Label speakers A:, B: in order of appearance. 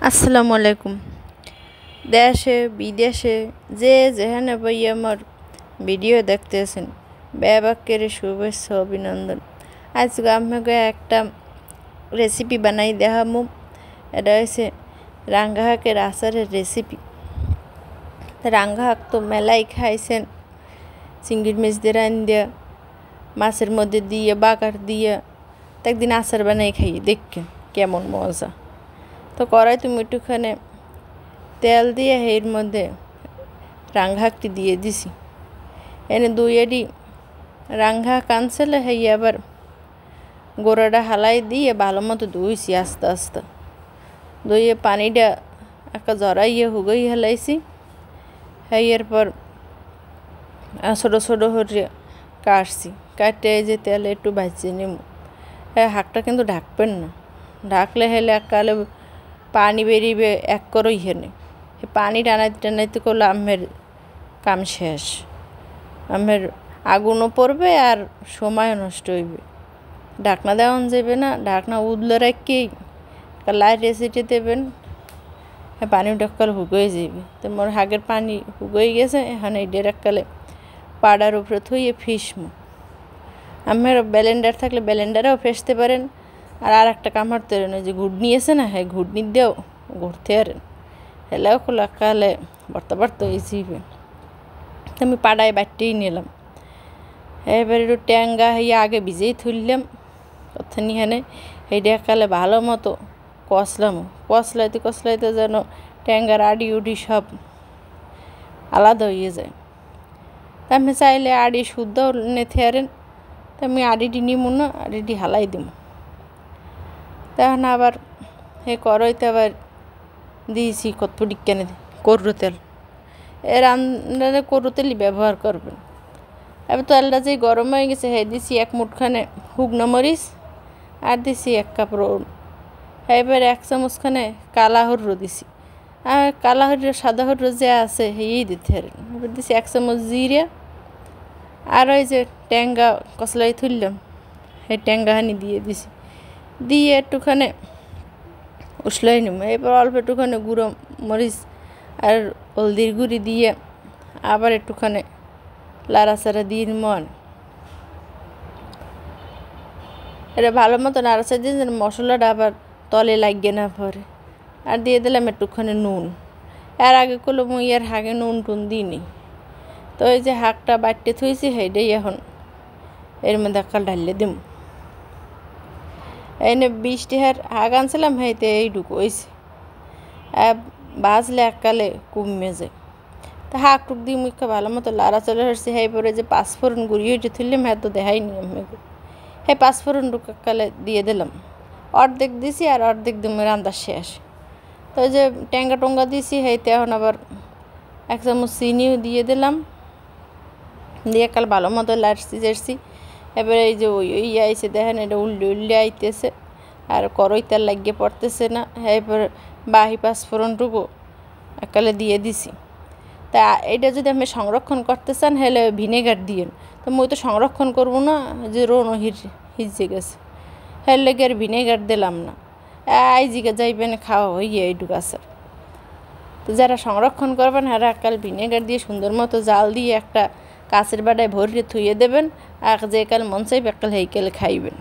A: আসসালামু আলাইকুম। দেশে বিদেশে যে যেখানে বই আমার ভিডিও দেখতেছেন ব্যাবাক্যের শুভেচ্ছা অভিনন্দন। আজকে আমাকে একটা রেসিপি বানাই দেখামু। এটা হচ্ছে রাঙ্গা শাকের আচারের রেসিপি। রাঙ্গা শাক তো মেলাই খাইছেন, চিংড়ির মাছ দিয়ে রান দিয়া, মাছের মধ্যে দিয়ে বাগার দিয়ে একদিন আচার বানাই খাই, দেখেন কেমন মজা। তো কড়াই তুমি একটুখানে তেল দিয়ে এর মধ্যে রাঙ্গা শাকটি দিয়ে দিছি। এনে দুই এডি রাঙ্গা শাক আনছিলে, হেই আবার গোড়াটা হালাই দিয়ে ভালো মতো ধুইছি আস্তে আস্তে। ধুয়ে পানিটা একটা জড়াইয়ে হুগই হেলাইছি। হেয়ের পর ছোটো ছোটো হয়ে কাটছি, কাটতে যে তেলে একটু ভাজিয়ে নিব। শাকটা কিন্তু ঢাকবেন না, ঢাকলে হেলে এককালে পানি বেরিয়ে এক করই হেনে পানি টানাইতে টানাইতে করলে আমের কাম শেষ। আমের আগুনও পড়বে আর সময়ও নষ্ট হইবে। ঢাকনা দেওয়ান যাবে না, ঢাকনা উদলে রাখেই লাইট রেসিটি দেবেন, পানি ডাক্কাল হুগয়ে যাবে। তো মোর হাগের পানি হুগয়ে গেছে, এখানে এডের এককালে পাড়ার উপরে থইয়ে ফিসমু। আমের ব্লেন্ডার থাকলে ব্লেন্ডারেও ফেসতে পারেন। আর একটা কামড়তে পারেন, ওই যে ঘুটনি আছে না, হ্যাঁ ঘুটনি দিয়েও ঘুরতে পারেন। হেলেও কালে বাড়তে বাড়তে হয়েছিবে। আমি পাড়ায় বাটতেই নিলাম। এবার একটু ট্যাঙ্গা হইয়া আগে ভিজেই তুললাম কতখানিখানে। এইটা কালে ভালো মতো কষলাইতে কষলাইতে যেন ট্যাঙ্গার আড়ি উড়ি সব আলাদা হয়ে যায়। আমি চাইলে আড়ি শুদ্ধ নেতে পারেন, তো আমি আড়িটি নিব না, আড়িটি হালাই দিব। তখন আবার এই কড়াইতে আবার দিয়েছি কত ডিক্কানে করু তেল। রান্নারে করু তেলই ব্যবহার করবেন। এবার তেলটা যে গরম হয়ে গেছে, হ্যাঁ দিছি এক মুঠখানে শুকনো মরিচ, আর দিছি 1 কাপ রসুন। এবার 1 চামচখানে কালা হরু দিছি। আর কালা হরু সাদা হরু যে আছে সেই দিতে পারেন। এবার দিছি 1 চামচ জিরা, আর ওই যে ট্যাঙ্গা কষলাই তুললাম সেই ট্যাঙ্গাহানি দিয়ে দিছি। দিয়ে একটুখানে উসলাই নিব। এবার অল্প একটুখানে গুঁড়ো মরিচ আর হলদির গুঁড়ি দিয়ে আবার একটুখানে লাড়াচাড়া দিয়ে নিব। এটা ভালো মতো নাড়াচাড়া দিয়ে যেন মশলাটা আবার তলে লাগিয়ে না পড়ে। আর দিয়ে দিলাম একটুখানি নুন। এর আগে করলো মুই আর হাগে নুন টুন দিইনি। তো এই যে শাকটা বাটতে থুইছি সেইটাই এখন এর মধ্যে একাল ঢালিয়ে দিম। এনে 20 টাকার শাক আনছিলাম, সেইতে এইটুকু হয়েছে। ভাজলে এককালে কমে যায়। তা শাক টুক দিয়ে মুখে ভালো মতো লাড়াচাড়া হচ্ছে। সেই পরে যে 5 ফোড়ন গুঁড়িয়ে তুললাম, হ্যাঁ তো দেখাইনি আমি। সেই 5 ফোড়ন টুক এককালে দিয়ে দিলাম। অর্ধেক দিছি আর অর্ধেক দিম রান্না শেষ। তো ওই যে ট্যাঙ্গা টঙ্গা দিছি, সেইতে এখন আবার 1 চামচ চিনিও দিয়ে দিলাম। দিয়ে কাল ভালো মতো লাড়ছি জাড়ছি। এবারে এই যে ওই আইছে দেখেন, এটা উল্লে আইতেছে আর কড়াই তেল লাগিয়ে পড়তেছে না। এরপর বাহি 5 ফোড়নটুকু একালে দিয়ে দিছি। তা এটা যদি আপনি সংরক্ষণ করতে চান হলে ভিনেগার দিয়েন। তো মই তো সংরক্ষণ করবো না, যে রোনও হিজে গেছে, হের লেগে আর ভিনেগার দিলাম না। জিগে যাইবেন খাওয়া হইয়ে এইটুকু আচার। তো যারা সংরক্ষণ করবেন আর একাল ভিনেগার দিয়ে সুন্দর মতো জাল দিয়ে একটা কাঁচের বাটায় ভরিয়ে থুয়ে দেবেন। আর যে কাল মন চাইবে একাল হেইকালে খাইবেন।